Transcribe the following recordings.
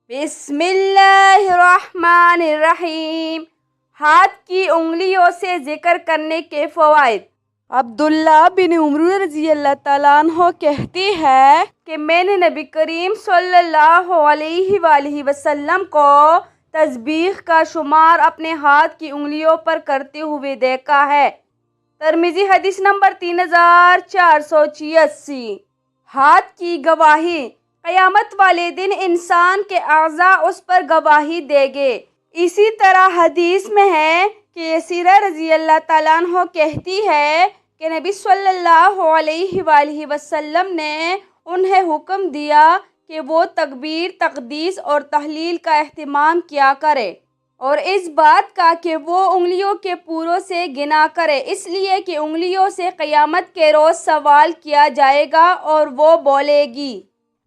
بسم اللہ الرحمن الرحیم۔ ہاتھ کی انگلیوں سے ذکر کرنے کے فوائد۔ عبداللہ بن عمر رضی اللہ تعالیٰ عنہ کہتی ہے کہ میں نے نبی کریم صلی اللہ علیہ وآلہ وسلم کو تسبیح کا شمار اپنے ہاتھ کی انگلیوں پر کرتے ہوئے دیکھا ہے۔ ترمذی حدیث نمبر 3486۔ ہاتھ کی گواہی۔ قیامت والے دن انسان کے اعضاء اس پر گواہی دیں گے۔ اسی طرح حدیث میں ہے کہ یسیرہ رضی اللہ تعالیٰ عنہ کہتی ہے کہ نبی صلی اللہ علیہ وآلہ وسلم نے انہیں حکم دیا کہ وہ تکبیر، تقدیس اور تحلیل کا اہتمام کیا کرے، اور اس بات کا کہ وہ انگلیوں کے پوروں سے گنا کرے، اس لیے کہ انگلیوں سے قیامت کے روز سوال کیا جائے گا اور وہ بولے گی۔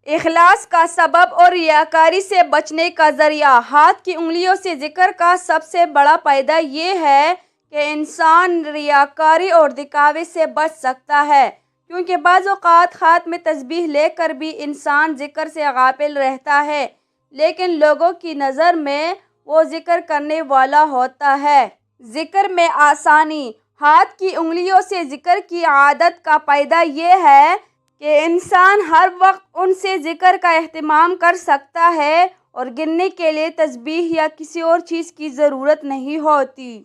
اخلاص کا سبب اور ریاکاری سے بچنے کا ذریعہ۔ ہاتھ کی انگلیوں سے ذکر کا سب سے بڑا فائدہ یہ ہے کہ انسان ریاکاری اور دکھاوے سے بچ سکتا ہے، کیونکہ بعض اوقات ہاتھ میں تسبیح لے کر بھی انسان ذکر سے غافل رہتا ہے، لیکن لوگوں کی نظر میں وہ ذکر کرنے والا ہوتا ہے۔ ذکر میں آسانی۔ ہاتھ کی انگلیوں سے ذکر کی عادت کا فائدہ یہ ہے کہ انسان ہر وقت ان سے ذکر کا اہتمام کر سکتا ہے اور گننے کے لیے تسبیح یا کسی اور چیز کی ضرورت نہیں ہوتی۔